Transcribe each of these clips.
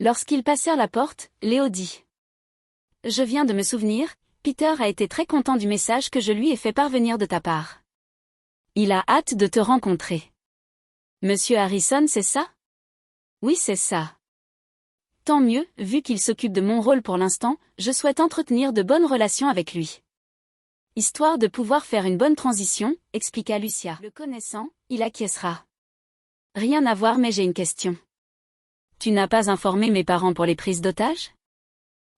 Lorsqu'ils passèrent la porte, Léo dit. Je viens de me souvenir, Peter a été très content du message que je lui ai fait parvenir de ta part. Il a hâte de te rencontrer. Monsieur Harrison, c'est ça? Oui, c'est ça. Tant mieux, vu qu'il s'occupe de mon rôle pour l'instant, je souhaite entretenir de bonnes relations avec lui. Histoire de pouvoir faire une bonne transition, expliqua Lucia. Le connaissant, il acquiescera. Rien à voir mais j'ai une question. Tu n'as pas informé mes parents pour les prises d'otages?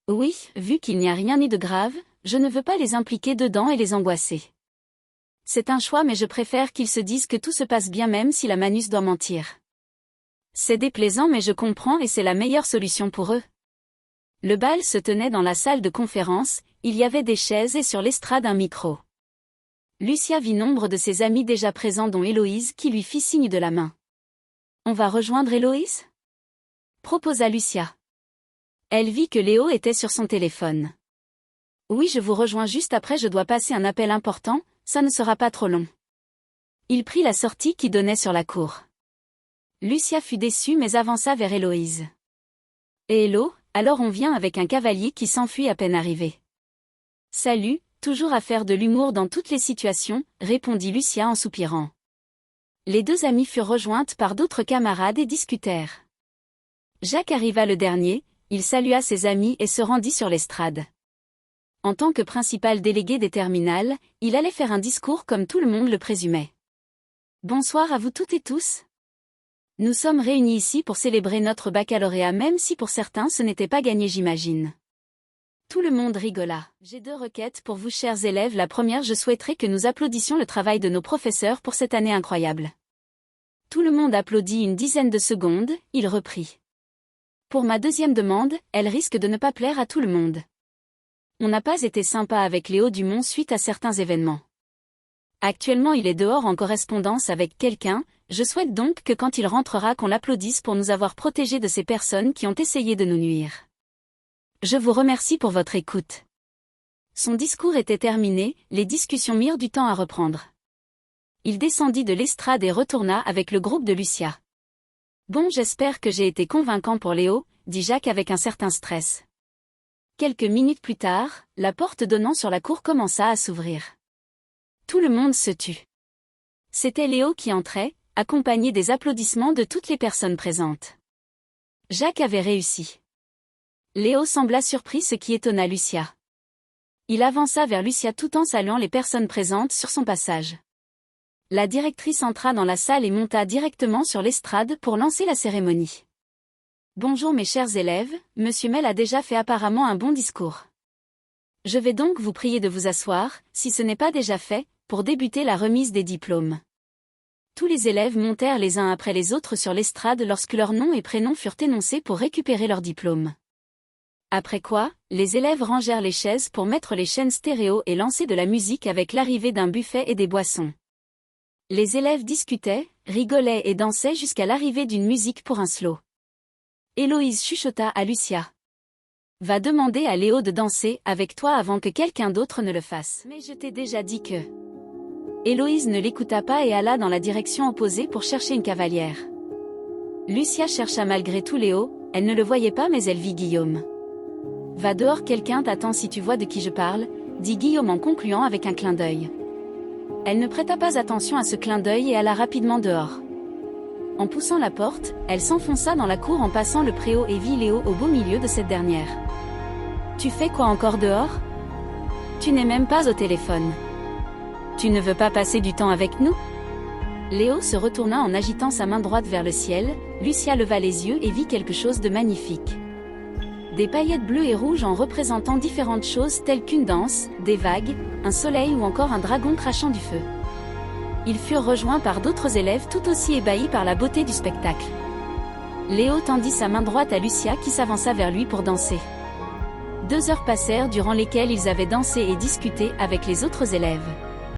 Oui, vu qu'il n'y a rien ni de grave, je ne veux pas les impliquer dedans et les angoisser. C'est un choix mais je préfère qu'ils se disent que tout se passe bien même si la Manus doit mentir. C'est déplaisant mais je comprends et c'est la meilleure solution pour eux. Le bal se tenait dans la salle de conférence, il y avait des chaises et sur l'estrade un micro. Lucia vit nombre de ses amis déjà présents dont Héloïse qui lui fit signe de la main. On va rejoindre Héloïse? Proposa Lucia. Elle vit que Léo était sur son téléphone. Oui, je vous rejoins juste après, je dois passer un appel important, ça ne sera pas trop long. Il prit la sortie qui donnait sur la cour. Lucia fut déçue mais avança vers Héloïse. Et Hello, alors on vient avec un cavalier qui s'enfuit à peine arrivé. Salut, toujours à faire de l'humour dans toutes les situations, répondit Lucia en soupirant. Les deux amies furent rejointes par d'autres camarades et discutèrent. Jacques arriva le dernier, il salua ses amis et se rendit sur l'estrade. En tant que principal délégué des terminales, il allait faire un discours comme tout le monde le présumait. Bonsoir à vous toutes et tous. Nous sommes réunis ici pour célébrer notre baccalauréat même si pour certains ce n'était pas gagné j'imagine. Tout le monde rigola. J'ai deux requêtes pour vous chers élèves. La première, je souhaiterais que nous applaudissions le travail de nos professeurs pour cette année incroyable. Tout le monde applaudit une dizaine de secondes, il reprit. Pour ma deuxième demande, elle risque de ne pas plaire à tout le monde. On n'a pas été sympa avec Léo Dumont suite à certains événements. Actuellement il est dehors en correspondance avec quelqu'un, je souhaite donc que quand il rentrera qu'on l'applaudisse pour nous avoir protégés de ces personnes qui ont essayé de nous nuire. Je vous remercie pour votre écoute. Son discours était terminé, les discussions mirent du temps à reprendre. Il descendit de l'estrade et retourna avec le groupe de Lucia. Bon, j'espère que j'ai été convaincant pour Léo, dit Jacques avec un certain stress. Quelques minutes plus tard, la porte donnant sur la cour commença à s'ouvrir. Tout le monde se tut. C'était Léo qui entrait, accompagné des applaudissements de toutes les personnes présentes. Jacques avait réussi. Léo sembla surpris, ce qui étonna Lucia. Il avança vers Lucia tout en saluant les personnes présentes sur son passage. La directrice entra dans la salle et monta directement sur l'estrade pour lancer la cérémonie. Bonjour mes chers élèves, Monsieur Mel a déjà fait apparemment un bon discours. Je vais donc vous prier de vous asseoir, si ce n'est pas déjà fait, pour débuter la remise des diplômes. Tous les élèves montèrent les uns après les autres sur l'estrade lorsque leurs noms et prénoms furent énoncés pour récupérer leurs diplômes. Après quoi, les élèves rangèrent les chaises pour mettre les chaînes stéréo et lancer de la musique avec l'arrivée d'un buffet et des boissons. Les élèves discutaient, rigolaient et dansaient jusqu'à l'arrivée d'une musique pour un slow. Héloïse chuchota à Lucia. Va demander à Léo de danser avec toi avant que quelqu'un d'autre ne le fasse. Mais je t'ai déjà dit que... Héloïse ne l'écouta pas et alla dans la direction opposée pour chercher une cavalière. Lucia chercha malgré tout Léo, elle ne le voyait pas mais elle vit Guillaume. Va dehors, quelqu'un t'attend si tu vois de qui je parle, dit Guillaume en concluant avec un clin d'œil. Elle ne prêta pas attention à ce clin d'œil et alla rapidement dehors. En poussant la porte, elle s'enfonça dans la cour en passant le préau et vit Léo au beau milieu de cette dernière. Tu fais quoi encore dehors? Tu n'es même pas au téléphone. Tu ne veux pas passer du temps avec nous? Léo se retourna en agitant sa main droite vers le ciel, Lucia leva les yeux et vit quelque chose de magnifique. Des paillettes bleues et rouges en représentant différentes choses telles qu'une danse, des vagues, un soleil ou encore un dragon crachant du feu. Ils furent rejoints par d'autres élèves tout aussi ébahis par la beauté du spectacle. Léo tendit sa main droite à Lucia qui s'avança vers lui pour danser. 2 heures passèrent durant lesquelles ils avaient dansé et discuté avec les autres élèves.